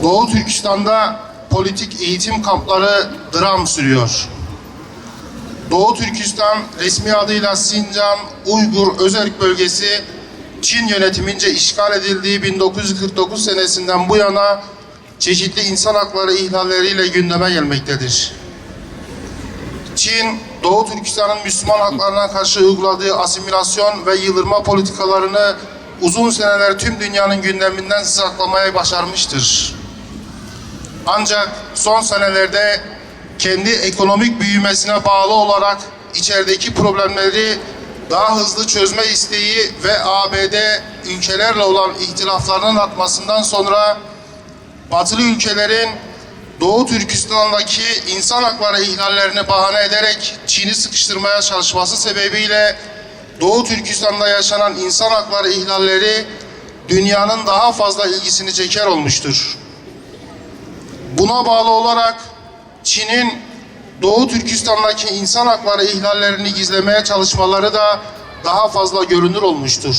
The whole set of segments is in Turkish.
Doğu Türkistan'da politik eğitim kampları dram sürüyor. Doğu Türkistan, resmi adıyla Sincan Uygur Özerk Bölgesi, Çin yönetimince işgal edildiği 1949 senesinden bu yana çeşitli insan hakları ihlalleriyle gündeme gelmektedir. Çin, Doğu Türkistan'ın Müslüman haklarına karşı uyguladığı asimilasyon ve yıldırma politikalarını uzun seneler tüm dünyanın gündeminden saklamaya başarmıştır. Ancak son senelerde kendi ekonomik büyümesine bağlı olarak içerideki problemleri daha hızlı çözme isteği ve ABD ülkelerle olan ihtilaflarının artmasından sonra Batılı ülkelerin Doğu Türkistan'daki insan hakları ihlallerini bahane ederek Çin'i sıkıştırmaya çalışması sebebiyle Doğu Türkistan'da yaşanan insan hakları ihlalleri dünyanın daha fazla ilgisini çeker olmuştur. Buna bağlı olarak Çin'in Doğu Türkistan'daki insan hakları ihlallerini gizlemeye çalışmaları da daha fazla görünür olmuştur.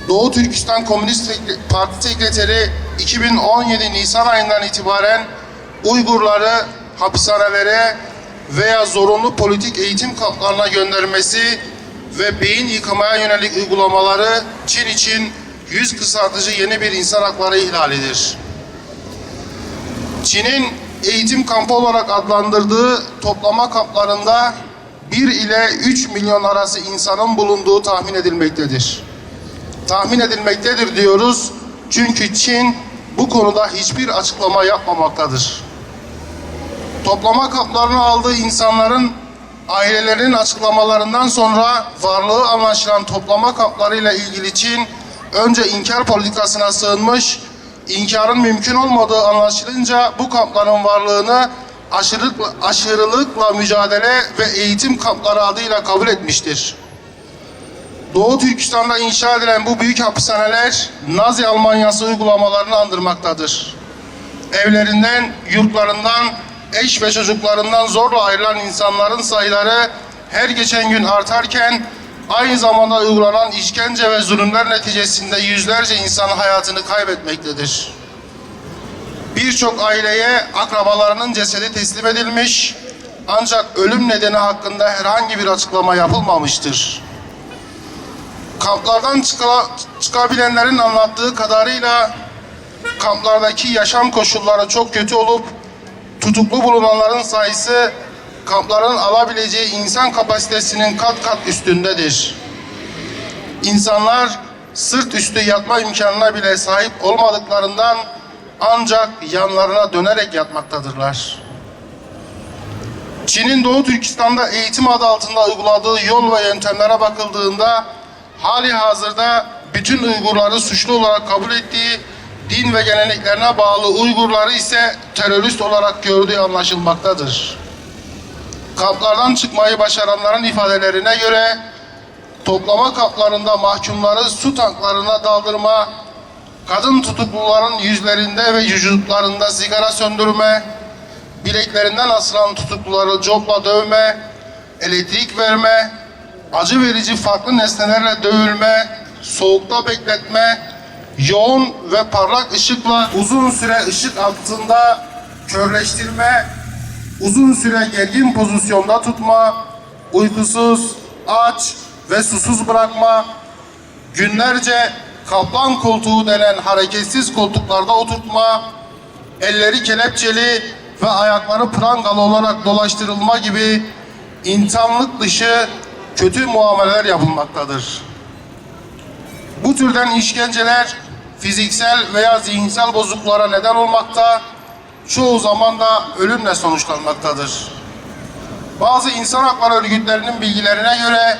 Doğu Türkistan Komünist Parti Sekreteri 2017 Nisan ayından itibaren Uygurları hapishanelere veya zorunlu politik eğitim kamplarına göndermesi ve beyin yıkamaya yönelik uygulamaları Çin için yüz kısaltıcı yeni bir insan hakları ihlalidir. Çin'in eğitim kampı olarak adlandırdığı toplama kamplarında 1 ile 3 milyon arası insanın bulunduğu tahmin edilmektedir. Tahmin edilmektedir diyoruz çünkü Çin bu konuda hiçbir açıklama yapmamaktadır. Toplama kamplarına aldığı insanların ailelerinin açıklamalarından sonra varlığı anlaşılan toplama kamplarıyla ilgili Çin önce inkar politikasına sığınmış, İnkarın mümkün olmadığı anlaşılınca bu kampların varlığını aşırılıkla mücadele ve eğitim kampları adıyla kabul etmiştir. Doğu Türkistan'da inşa edilen bu büyük hapishaneler Nazi Almanyası uygulamalarını andırmaktadır. Evlerinden, yurtlarından, eş ve çocuklarından zorla ayrılan insanların sayıları her geçen gün artarken aynı zamanda uygulanan işkence ve zulümler neticesinde yüzlerce insan hayatını kaybetmektedir. Birçok aileye akrabalarının cesedi teslim edilmiş, ancak ölüm nedeni hakkında herhangi bir açıklama yapılmamıştır. Kamplardan çıkabilenlerin anlattığı kadarıyla kamplardaki yaşam koşulları çok kötü olup tutuklu bulunanların sayısı kampların alabileceği insan kapasitesinin kat kat üstündedir. İnsanlar sırt üstü yatma imkanına bile sahip olmadıklarından ancak yanlarına dönerek yatmaktadırlar. Çin'in Doğu Türkistan'da eğitim adı altında uyguladığı yol ve yöntemlere bakıldığında hali hazırda bütün Uygurları suçlu olarak kabul ettiği, din ve geleneklerine bağlı Uygurları ise terörist olarak gördüğü anlaşılmaktadır. Kamplardan çıkmayı başaranların ifadelerine göre toplama kamplarında mahkumları su tanklarına daldırma, kadın tutukluların yüzlerinde ve vücutlarında sigara söndürme, bileklerinden asılan tutukluları copla dövme, elektrik verme, acı verici farklı nesnelerle dövülme, soğukta bekletme, yoğun ve parlak ışıkla uzun süre ışık altında körleştirme, uzun süre gergin pozisyonda tutma, uykusuz, aç ve susuz bırakma, günlerce kaplan koltuğu denen hareketsiz koltuklarda oturtma, elleri kelepçeli ve ayakları prangalı olarak dolaştırılma gibi insanlık dışı kötü muameleler yapılmaktadır. Bu türden işkenceler fiziksel veya zihinsel bozukluklara neden olmakta, çoğu zaman da ölümle sonuçlanmaktadır. Bazı insan hakları örgütlerinin bilgilerine göre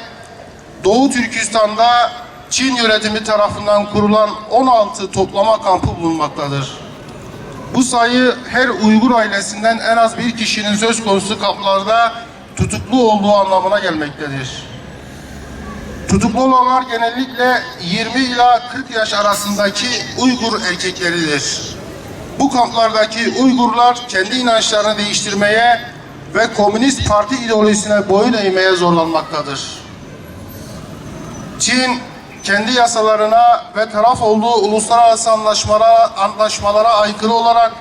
Doğu Türkistan'da Çin yönetimi tarafından kurulan 16 toplama kampı bulunmaktadır. Bu sayı her Uygur ailesinden en az bir kişinin söz konusu kamplarda tutuklu olduğu anlamına gelmektedir. Tutuklu olanlar genellikle 20 ila 40 yaş arasındaki Uygur erkekleridir. Bu kamplardaki Uygurlar kendi inançlarını değiştirmeye ve Komünist Parti ideolojisine boyun eğmeye zorlanmaktadır. Çin, kendi yasalarına ve taraf olduğu uluslararası anlaşmalara aykırı olarak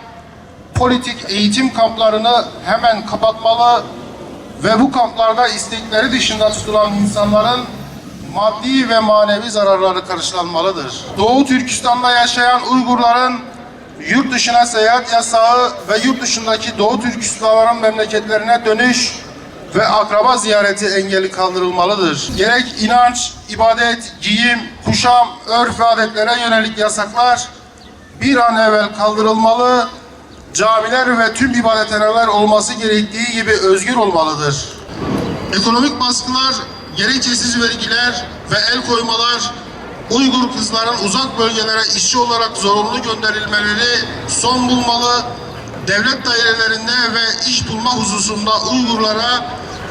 politik eğitim kamplarını hemen kapatmalı ve bu kamplarda istekleri dışında tutulan insanların maddi ve manevi zararları karşılanmalıdır. Doğu Türkistan'da yaşayan Uygurların yurt dışına seyahat yasağı ve yurt dışındaki Doğu Türkistanların memleketlerine dönüş ve akraba ziyareti engeli kaldırılmalıdır. Gerek inanç, ibadet, giyim, kuşam, örf ve adetlere yönelik yasaklar bir an evvel kaldırılmalı, camiler ve tüm ibadethaneler olması gerektiği gibi özgür olmalıdır. Ekonomik baskılar, gerekçesiz vergiler ve el koymalar, Uygur kızların uzak bölgelere işçi olarak zorunlu gönderilmeleri son bulmalı, devlet dairelerinde ve iş bulma hususunda Uygurlara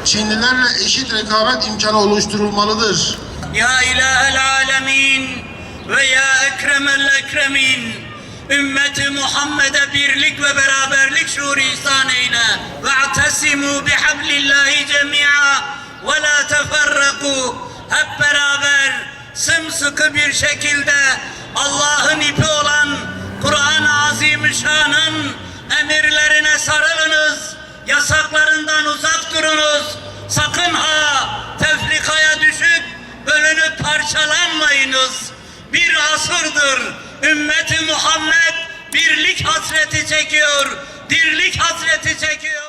Çinlilerle eşit rekabet imkanı oluşturulmalıdır. Ya ilahel alemin ve ya ekremel ekremin, ümmeti Muhammed'e birlik ve beraberlik şuuru ihsan eyle. Ve'tesimu bihablillahi cemi'a ve la teferraku. Hep beraber sımsıkı bir şekilde Allah'ın ipi olan Kur'an-ı Azimüşşan'ın emirlerine sarılınız, yasaklarından uzak durunuz. Sakın ha tefrikaya düşüp bölünüp parçalanmayınız. Bir asırdır ümmeti Muhammed birlik hasreti çekiyor, dirlik hasreti çekiyor.